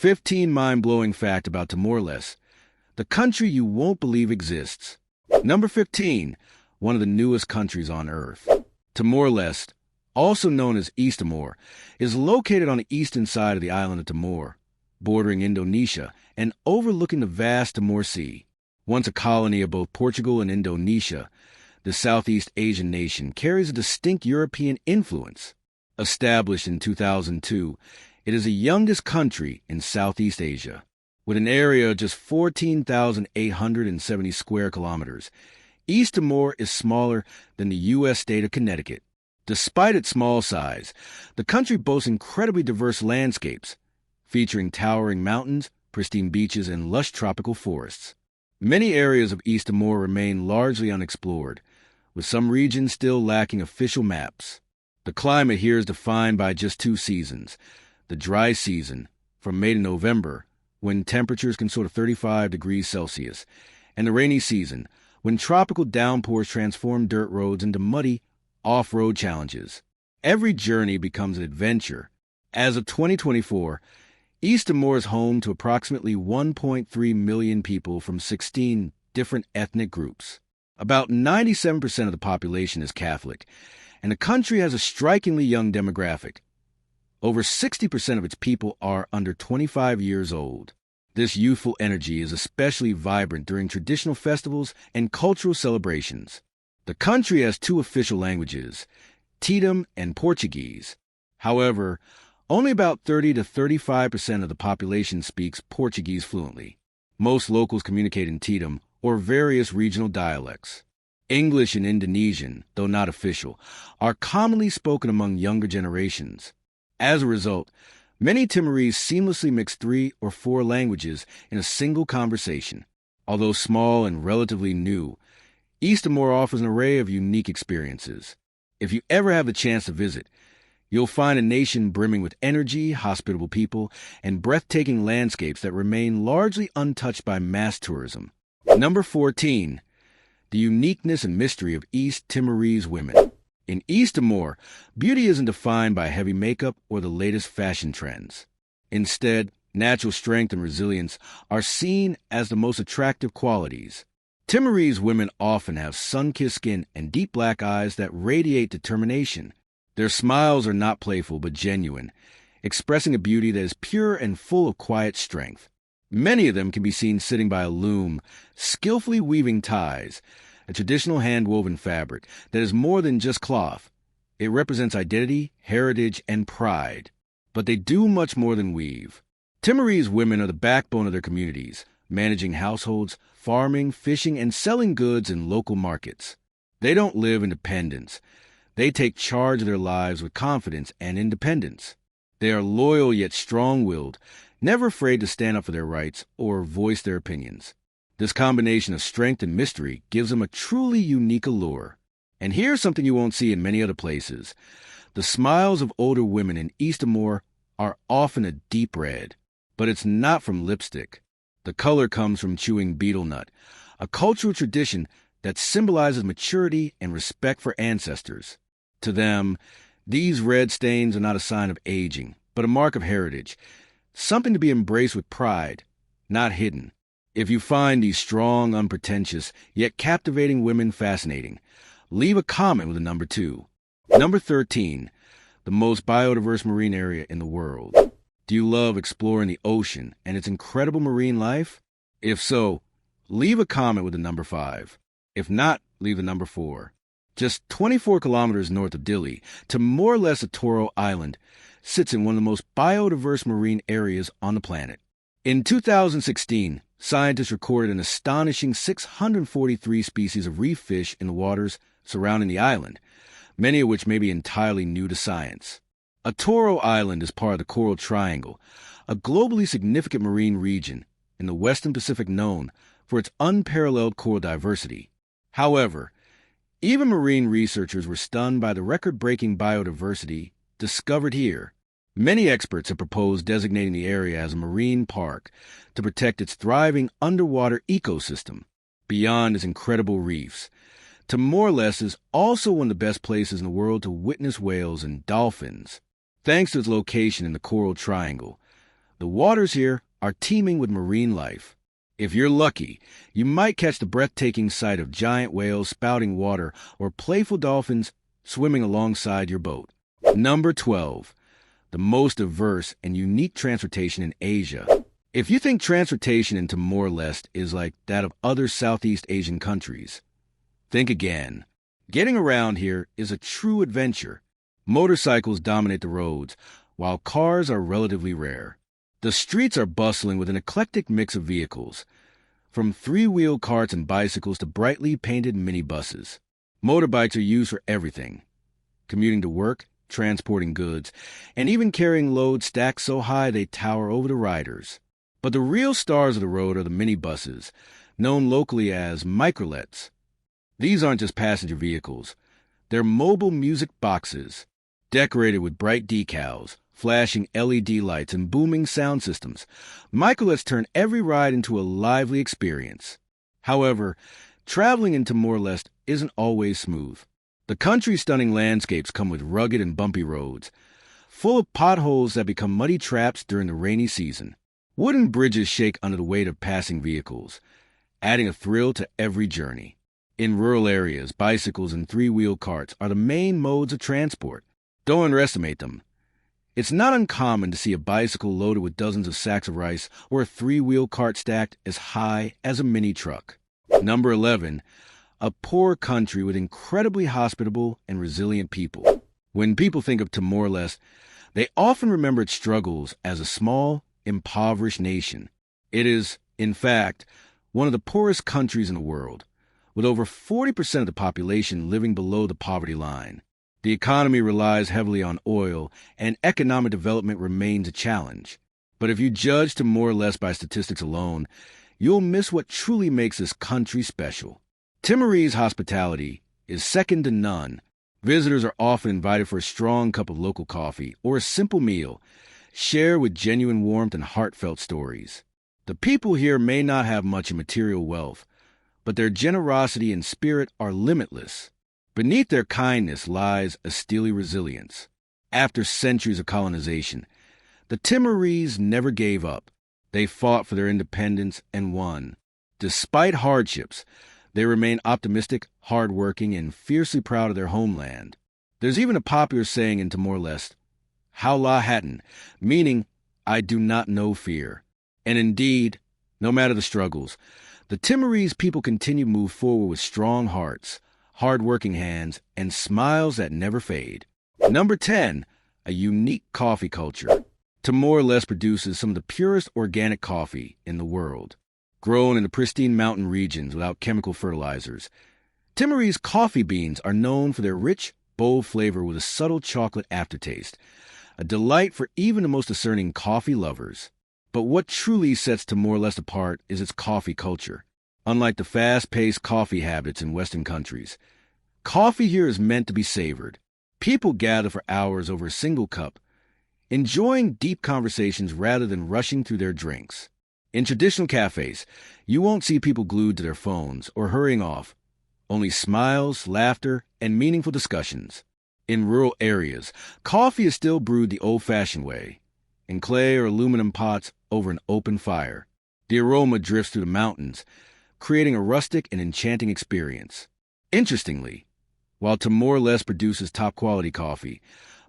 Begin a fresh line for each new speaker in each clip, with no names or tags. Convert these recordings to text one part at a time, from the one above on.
15 mind-blowing fact about Timor Leste, the country you won't believe exists. Number 15, one of the newest countries on Earth. Timor Leste, also known as East Timor, is located on the eastern side of the island of Timor, bordering Indonesia and overlooking the vast Timor Sea. Once a colony of both Portugal and Indonesia, the Southeast Asian nation carries a distinct European influence. Established in 2002, it is the youngest country in Southeast Asia. With an area of just 14,870 square kilometers, East Timor is smaller than the U.S. state of Connecticut. Despite its small size, the country boasts incredibly diverse landscapes, featuring towering mountains, pristine beaches, and lush tropical forests. Many areas of East Timor remain largely unexplored, with some regions still lacking official maps. The climate here is defined by just two seasons: the dry season, from May to November, when temperatures can soar to 35 degrees Celsius, and the rainy season, when tropical downpours transform dirt roads into muddy, off-road challenges. Every journey becomes an adventure. As of 2024, East Timor is home to approximately 1.3 million people from 16 different ethnic groups. About 97% of the population is Catholic, and the country has a strikingly young demographic. Over 60% of its people are under 25 years old. This youthful energy is especially vibrant during traditional festivals and cultural celebrations. The country has two official languages, Tidum and Portuguese. However, only about 30 to 35% of the population speaks Portuguese fluently. Most locals communicate in Tidum or various regional dialects. English and Indonesian, though not official, are commonly spoken among younger generations. As a result, many Timorese seamlessly mix 3 or 4 languages in a single conversation. Although small and relatively new, East Timor offers an array of unique experiences. If you ever have the chance to visit, you'll find a nation brimming with energy, hospitable people, and breathtaking landscapes that remain largely untouched by mass tourism. Number 14. The uniqueness and mystery of East Timorese women. In East Timor, beauty isn't defined by heavy makeup or the latest fashion trends. Instead, natural strength and resilience are seen as the most attractive qualities. Timorese women often have sun-kissed skin and deep black eyes that radiate determination. Their smiles are not playful but genuine, expressing a beauty that is pure and full of quiet strength. Many of them can be seen sitting by a loom, skillfully weaving ties, a traditional hand-woven fabric that is more than just cloth. It represents identity, heritage, and pride. But they do much more than weave. Timorese women are the backbone of their communities, managing households, farming, fishing, and selling goods in local markets. They don't live in dependence. They take charge of their lives with confidence and independence. They are loyal yet strong-willed, never afraid to stand up for their rights or voice their opinions. This combination of strength and mystery gives them a truly unique allure. And here's something you won't see in many other places. The smiles of older women in East Timor are often a deep red, but it's not from lipstick. The color comes from chewing betel nut, a cultural tradition that symbolizes maturity and respect for ancestors. To them, these red stains are not a sign of aging, but a mark of heritage, something to be embraced with pride, not hidden. If you find these strong, unpretentious, yet captivating women fascinating, leave a comment with a number 2. Number 13, the most biodiverse marine area in the world. Do you love exploring the ocean and its incredible marine life? If so, leave a comment with a number 5. If not, leave the number 4. Just 24 kilometers north of Dili, Timor Leste Atoll Island sits in one of the most biodiverse marine areas on the planet. In 2016, scientists recorded an astonishing 643 species of reef fish in the waters surrounding the island, many of which may be entirely new to science. Atoll Island is part of the Coral Triangle, a globally significant marine region in the Western Pacific known for its unparalleled coral diversity. However, even marine researchers were stunned by the record-breaking biodiversity discovered here. Many experts have proposed designating the area as a marine park to protect its thriving underwater ecosystem. Beyond its incredible reefs, Timor Leste is also one of the best places in the world to witness whales and dolphins. Thanks to its location in the Coral Triangle, The waters here are teeming with marine life. If you're lucky, you might catch the breathtaking sight of giant whales spouting water or playful dolphins swimming alongside your boat. Number 12. The most diverse and unique transportation in Asia. If you think transportation in Timor Leste is like that of other Southeast Asian countries, think again. Getting around here is a true adventure. Motorcycles dominate the roads, while cars are relatively rare. The streets are bustling with an eclectic mix of vehicles, from three-wheel carts and bicycles to brightly painted minibuses. Motorbikes are used for everything: commuting to work, transporting goods, and even carrying loads stacked so high they tower over the riders. But the real stars of the road are the minibuses, known locally as microlets. These aren't just passenger vehicles. They're mobile music boxes, decorated with bright decals, flashing LED lights, and booming sound systems. Microlets turn every ride into a lively experience. However, traveling in Timor-Leste isn't always smooth. The country's stunning landscapes come with rugged and bumpy roads, full of potholes that become muddy traps during the rainy season. Wooden bridges shake under the weight of passing vehicles, adding a thrill to every journey. In rural areas, bicycles and three-wheel carts are the main modes of transport. Don't underestimate them. It's not uncommon to see a bicycle loaded with dozens of sacks of rice or a three-wheel cart stacked as high as a mini-truck. Number 11. A poor country with incredibly hospitable and resilient people. When people think of Timor-Leste, they often remember its struggles as a small, impoverished nation. It is, in fact, one of the poorest countries in the world, with over 40% of the population living below the poverty line. The economy relies heavily on oil, and economic development remains a challenge. But if you judge Timor-Leste by statistics alone, you'll miss what truly makes this country special. Timorese hospitality is second to none. Visitors are often invited for a strong cup of local coffee or a simple meal, shared with genuine warmth and heartfelt stories. The people here may not have much in material wealth, but their generosity and spirit are limitless. Beneath their kindness lies a steely resilience. After centuries of colonization, the Timorese never gave up. They fought for their independence and won. Despite hardships, they remain optimistic, hardworking, and fiercely proud of their homeland. There's even a popular saying in Timor-Leste, "How la hatten," meaning, "I do not know fear." And indeed, no matter the struggles, the Timorese people continue to move forward with strong hearts, hard-working hands, and smiles that never fade. Number 10. A unique coffee culture. Timor-Leste produces some of the purest organic coffee in the world, grown in the pristine mountain regions without chemical fertilizers. Timorese coffee beans are known for their rich, bold flavor with a subtle chocolate aftertaste, a delight for even the most discerning coffee lovers. But what truly sets Timor-Leste apart is its coffee culture. Unlike the fast-paced coffee habits in Western countries, coffee here is meant to be savored. People gather for hours over a single cup, enjoying deep conversations rather than rushing through their drinks. In traditional cafes, you won't see people glued to their phones or hurrying off. Only smiles, laughter, and meaningful discussions. In rural areas, coffee is still brewed the old-fashioned way, in clay or aluminum pots over an open fire. The aroma drifts through the mountains, creating a rustic and enchanting experience. Interestingly, while Timor-Leste produces top-quality coffee,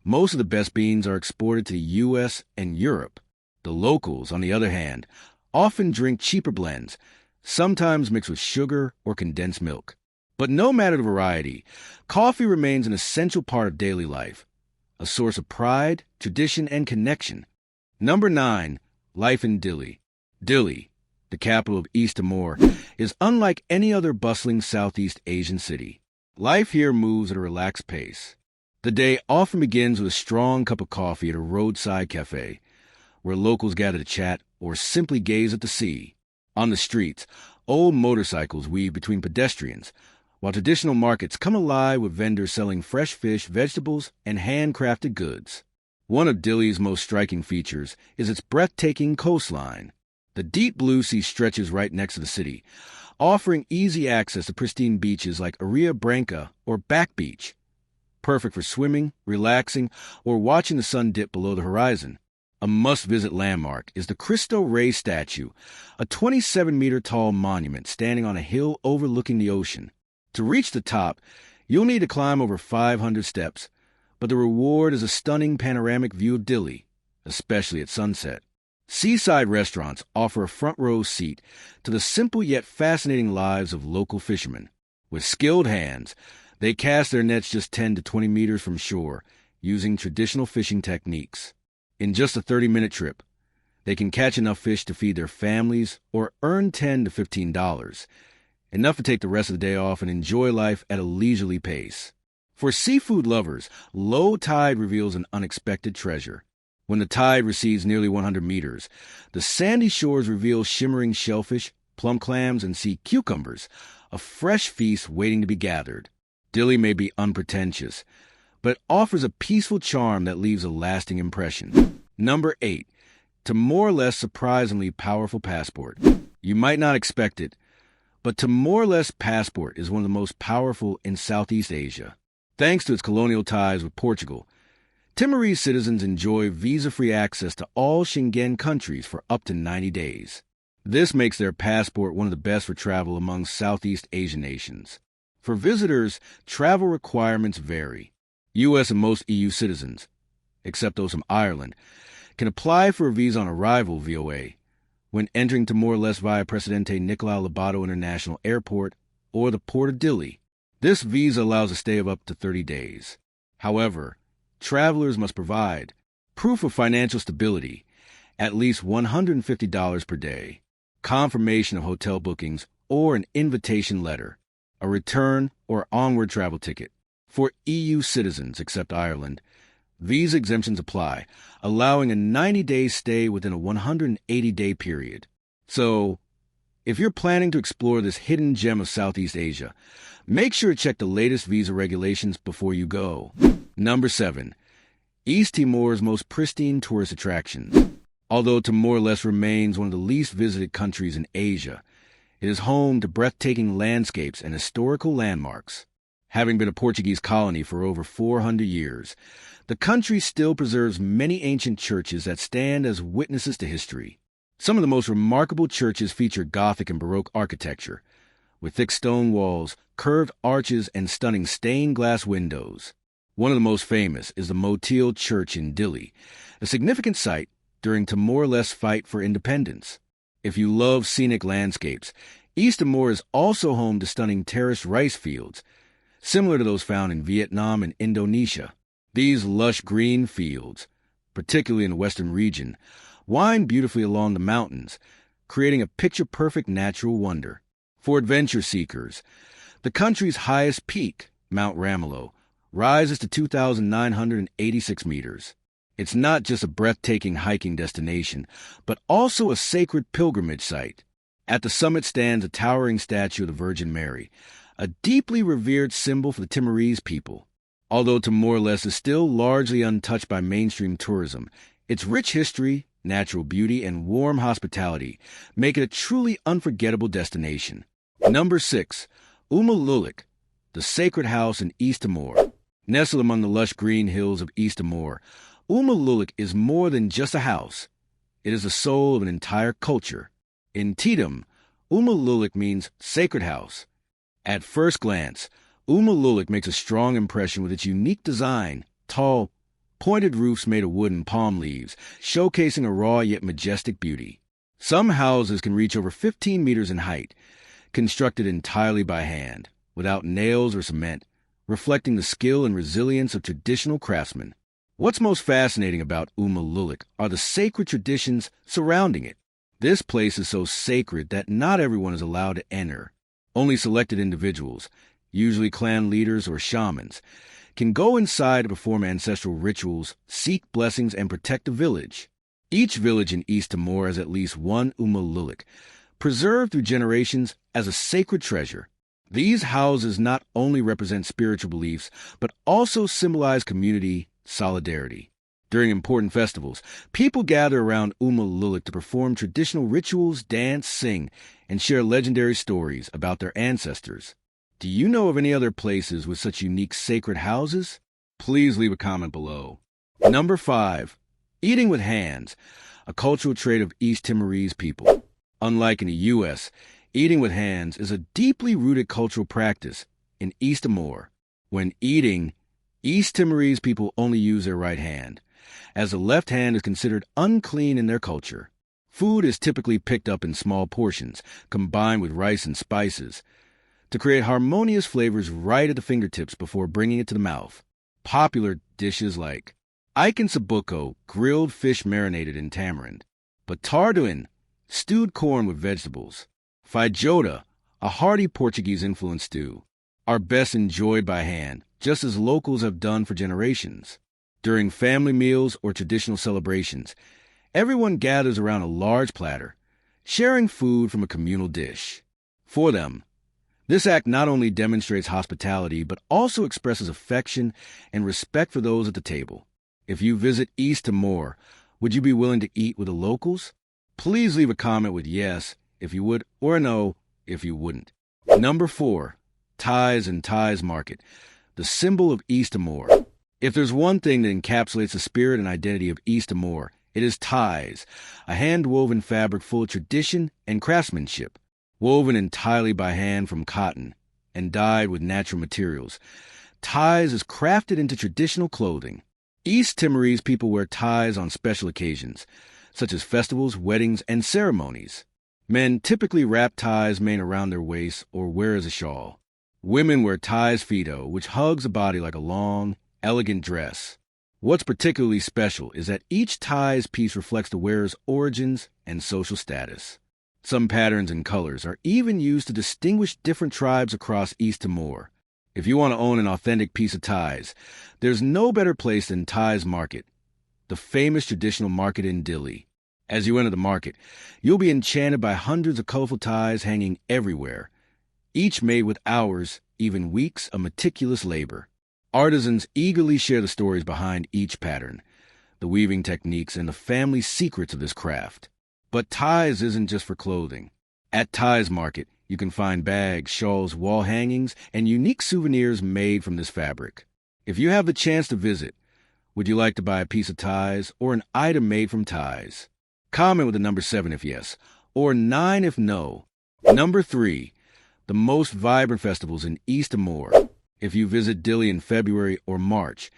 most of the best beans are exported to the U.S. and Europe. The locals, on the other hand, often drink cheaper blends, sometimes mixed with sugar or condensed milk. But no matter the variety, coffee remains an essential part of daily life, a source of pride, tradition, and connection. Number 9. Life in Dili. Dili, the capital of East Timor, is unlike any other bustling Southeast Asian city. Life here moves at a relaxed pace. The day often begins with a strong cup of coffee at a roadside cafe, where locals gather to chat or simply gaze at the sea. On the streets, old motorcycles weave between pedestrians, while traditional markets come alive with vendors selling fresh fish, vegetables, and handcrafted goods. One of Dili's most striking features is its breathtaking coastline. The deep blue sea stretches right next to the city, offering easy access to pristine beaches like Aria Branca or Back Beach, perfect for swimming, relaxing, or watching the sun dip below the horizon. A must-visit landmark is the Cristo Rey statue, a 27-meter-tall monument standing on a hill overlooking the ocean. To reach the top, you'll need to climb over 500 steps, but the reward is a stunning panoramic view of Dili, especially at sunset. Seaside restaurants offer a front-row seat to the simple yet fascinating lives of local fishermen. With skilled hands, they cast their nets just 10 to 20 meters from shore, using traditional fishing techniques. In just a 30-minute trip, they can catch enough fish to feed their families or earn $10 to $15, enough to take the rest of the day off and enjoy life at a leisurely pace. For seafood lovers, low tide reveals an unexpected treasure. When the tide recedes nearly 100 meters, the sandy shores reveal shimmering shellfish, plum clams, and sea cucumbers, a fresh feast waiting to be gathered. Dili may be unpretentious, but offers a peaceful charm that leaves a lasting impression. Number 8. Timor Leste's surprisingly powerful passport. You might not expect it, but Timor Leste's passport is one of the most powerful in Southeast Asia. Thanks to its colonial ties with Portugal, Timorese citizens enjoy visa-free access to all Schengen countries for up to 90 days. This makes their passport one of the best for travel among Southeast Asian nations. For visitors, travel requirements vary. U.S. and most EU citizens, except those from Ireland, can apply for a visa on arrival VOA when entering Timor-Leste via Presidente Nicolau Lobato International Airport or the Port of Dili. This visa allows a stay of up to 30 days. However, travelers must provide proof of financial stability, at least $150 per day, confirmation of hotel bookings or an invitation letter, a return or onward travel ticket. For EU citizens, except Ireland, visa exemptions apply, allowing a 90-day stay within a 180-day period. So, if you're planning to explore this hidden gem of Southeast Asia, make sure to check the latest visa regulations before you go. Number 7. East Timor's most pristine tourist attractions. Although Timor-Leste remains one of the least visited countries in Asia, it is home to breathtaking landscapes and historical landmarks. Having been a Portuguese colony for over 400 years, the country still preserves many ancient churches that stand as witnesses to history. Some of the most remarkable churches feature Gothic and Baroque architecture, with thick stone walls, curved arches, and stunning stained glass windows. One of the most famous is the Motil Church in Dili, a significant site during Timor-Leste's fight for independence. If you love scenic landscapes, East Timor is also home to stunning terraced rice fields, similar to those found in Vietnam and Indonesia. These lush green fields, particularly in the western region, wind beautifully along the mountains, creating a picture-perfect natural wonder. For adventure seekers, the country's highest peak, Mount Ramelow, rises to 2,986 meters. It's not just a breathtaking hiking destination, but also a sacred pilgrimage site. At the summit stands a towering statue of the Virgin Mary, a deeply revered symbol for the Timorese people. Although Timor-Leste is still largely untouched by mainstream tourism, its rich history, natural beauty, and warm hospitality make it a truly unforgettable destination. Number 6. Umululik, the sacred house in East Timor. Nestled among the lush green hills of East Timor, Umululik is more than just a house. It is the soul of an entire culture. In Tidum, Umululik means sacred house. At first glance, Umululik makes a strong impression with its unique design, tall, pointed roofs made of wood and palm leaves, showcasing a raw yet majestic beauty. Some houses can reach over 15 meters in height, constructed entirely by hand, without nails or cement, reflecting the skill and resilience of traditional craftsmen. What's most fascinating about Umululik are the sacred traditions surrounding it. This place is so sacred that not everyone is allowed to enter. Only selected individuals, usually clan leaders or shamans, can go inside to perform ancestral rituals, seek blessings, and protect the village. Each village in East Timor has at least one Umululik, preserved through generations as a sacred treasure. These houses not only represent spiritual beliefs, but also symbolize community, solidarity. During important festivals, people gather around Umululik to perform traditional rituals, dance, sing, and share legendary stories about their ancestors. Do you know of any other places with such unique sacred houses? Please leave a comment below. Number 5. Eating with hands, a cultural trait of East Timorese people. Unlike in the U.S., eating with hands is a deeply rooted cultural practice in East Timor. When eating, East Timorese people only use their right hand, as the left hand is considered unclean in their culture. Food is typically picked up in small portions, combined with rice and spices, to create harmonious flavors right at the fingertips before bringing it to the mouth. Popular dishes like Ikan Sabuco, grilled fish marinated in tamarind, Patarduin, stewed corn with vegetables, Feijoada, a hearty Portuguese-influenced stew, are best enjoyed by hand, just as locals have done for generations. During family meals or traditional celebrations, everyone gathers around a large platter, sharing food from a communal dish. For them, this act not only demonstrates hospitality, but also expresses affection and respect for those at the table. If you visit East Timor, would you be willing to eat with the locals? Please leave a comment with yes if you would, or no if you wouldn't. Number 4, Ties and Ties Market, the symbol of East Timor. If there's one thing that encapsulates the spirit and identity of East Timor, it is ties, a hand-woven fabric full of tradition and craftsmanship. Woven entirely by hand from cotton and dyed with natural materials, ties is crafted into traditional clothing. East Timorese people wear ties on special occasions, such as festivals, weddings, and ceremonies. Men typically wrap ties made around their waists or wear as a shawl. Women wear ties fido, which hugs the body like a long, elegant dress. What's particularly special is that each ties piece reflects the wearer's origins and social status. Some patterns and colors are even used to distinguish different tribes across East Timor. If you want to own an authentic piece of ties, there's no better place than Ties Market, the famous traditional market in Dili. As you enter the market, you'll be enchanted by hundreds of colorful ties hanging everywhere, each made with hours, even weeks, of meticulous labor. Artisans eagerly share the stories behind each pattern, the weaving techniques, and the family secrets of this craft. But ties isn't just for clothing. At Ties Market, you can find bags, shawls, wall hangings, and unique souvenirs made from this fabric. If you have the chance to visit, would you like to buy a piece of ties or an item made from ties? Comment with the number 7 if yes, or 9 if no. Number 3, the most vibrant festivals in East Timor. If you visit Dili in February or March,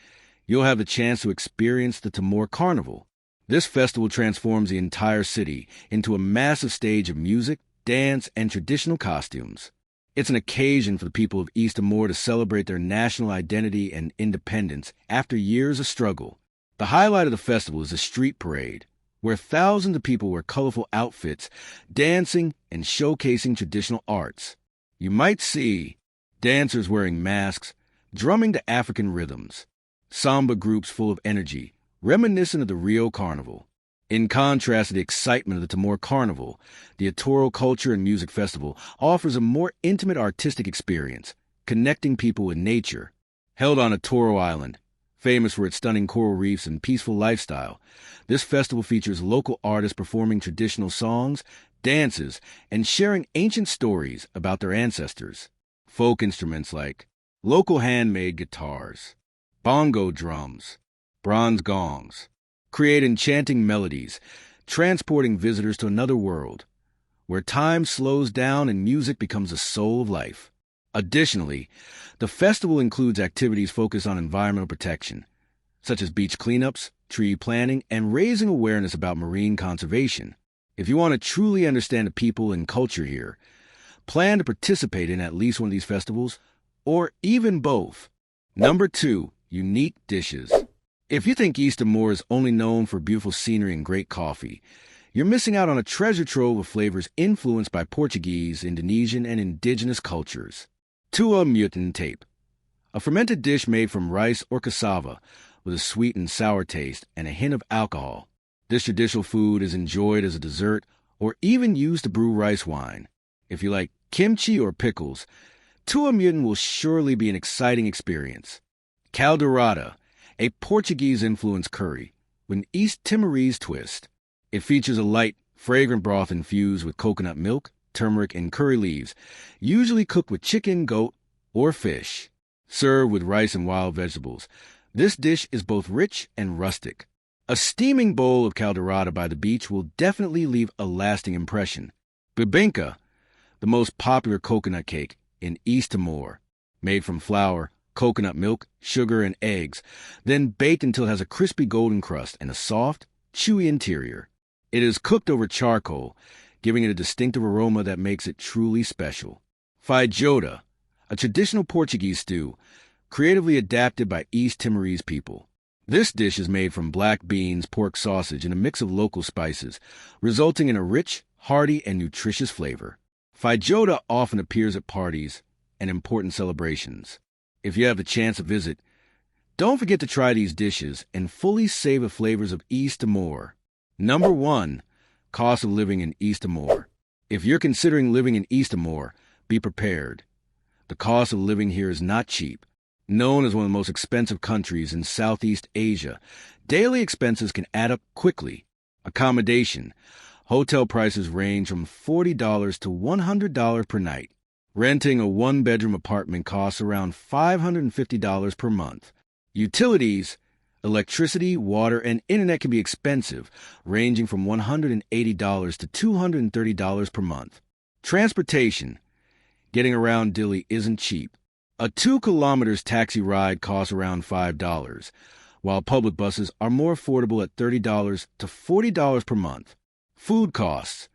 you'll have the chance to experience the Timor Carnival. This festival transforms the entire city into a massive stage of music, dance, and traditional costumes. It's an occasion for the people of East Timor to celebrate their national identity and independence after years of struggle. The highlight of the festival is the street parade, where thousands of people wear colorful outfits, dancing and showcasing traditional arts. You might see dancers wearing masks, drumming to African rhythms, samba groups full of energy, reminiscent of the Rio Carnival. In contrast to the excitement of the Timor Carnival, the Atoro Culture and Music Festival offers a more intimate artistic experience, connecting people with nature. Held on Atoro Island, famous for its stunning coral reefs and peaceful lifestyle, this festival features local artists performing traditional songs, dances, and sharing ancient stories about their ancestors. Folk instruments like local handmade guitars, bongo drums, bronze gongs create enchanting melodies, transporting visitors to another world, where time slows down and music becomes the soul of life. Additionally, the festival includes activities focused on environmental protection, such as beach cleanups, tree planting, and raising awareness about marine conservation. If you want to truly understand the people and culture here, plan to participate in at least one of these festivals, or even both. Number 2, unique dishes. If you think East Timor is only known for beautiful scenery and great coffee, you're missing out on a treasure trove of flavors influenced by Portuguese, Indonesian, and indigenous cultures. Tua mutant tape, a fermented dish made from rice or cassava with a sweet and sour taste and a hint of alcohol. This traditional food is enjoyed as a dessert or even used to brew rice wine. If you like kimchi or pickles, Tua mutant will surely be an exciting experience. Caldeirada, a Portuguese-influenced curry with an East Timorese twist. It features a light, fragrant broth infused with coconut milk, turmeric, and curry leaves, usually cooked with chicken, goat, or fish. Served with rice and wild vegetables, this dish is both rich and rustic. A steaming bowl of calderada by the beach will definitely leave a lasting impression. Bibinka, the most popular coconut cake in East Timor, made from flour, coconut milk, sugar, and eggs, then baked until it has a crispy golden crust and a soft, chewy interior. It is cooked over charcoal, giving it a distinctive aroma that makes it truly special. Feijoada, a traditional Portuguese stew, creatively adapted by East Timorese people. This dish is made from black beans, pork sausage, and a mix of local spices, resulting in a rich, hearty, and nutritious flavor. Feijoada often appears at parties and important celebrations. If you have the chance to visit, don't forget to try these dishes and fully savor the flavors of East Timor. Number 1. Cost of living in East Timor. If you're considering living in East Timor, be prepared. The cost of living here is not cheap. Known as one of the most expensive countries in Southeast Asia, daily expenses can add up quickly. Accommodation. Hotel prices range from $40 to $100 per night. Renting a one-bedroom apartment costs around $550 per month. Utilities, electricity, water, and internet can be expensive, ranging from $180 to $230 per month. Transportation. Getting around Dili isn't cheap. A 2 kilometers taxi ride costs around $5, while public buses are more affordable at $30 to $40 per month. Food costs.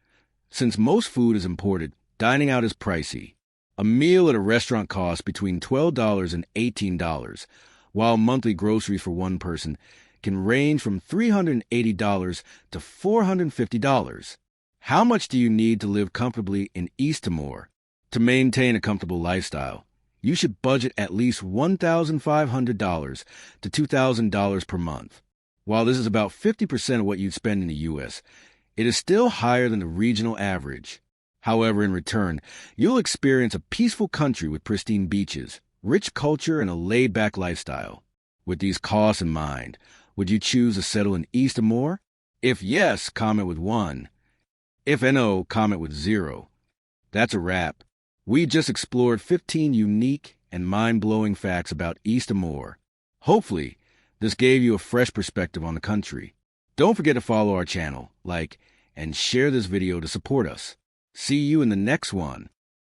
Since most food is imported, dining out is pricey. A meal at a restaurant costs between $12 and $18, while monthly groceries for one person can range from $380 to $450. How much do you need to live comfortably in East Timor? To maintain a comfortable lifestyle, you should budget at least $1,500 to $2,000 per month. While this is about 50% of what you'd spend in the U.S., it is still higher than the regional average. However, in return, you'll experience a peaceful country with pristine beaches, rich culture, and a laid-back lifestyle. With these costs in mind, would you choose to settle in East Timor? If yes, comment with 1. If no, comment with 0. That's a wrap. We just explored 15 unique and mind-blowing facts about East Timor. Hopefully, this gave you a fresh perspective on the country. Don't forget to follow our channel, like, and share this video to support us. See you in the next one.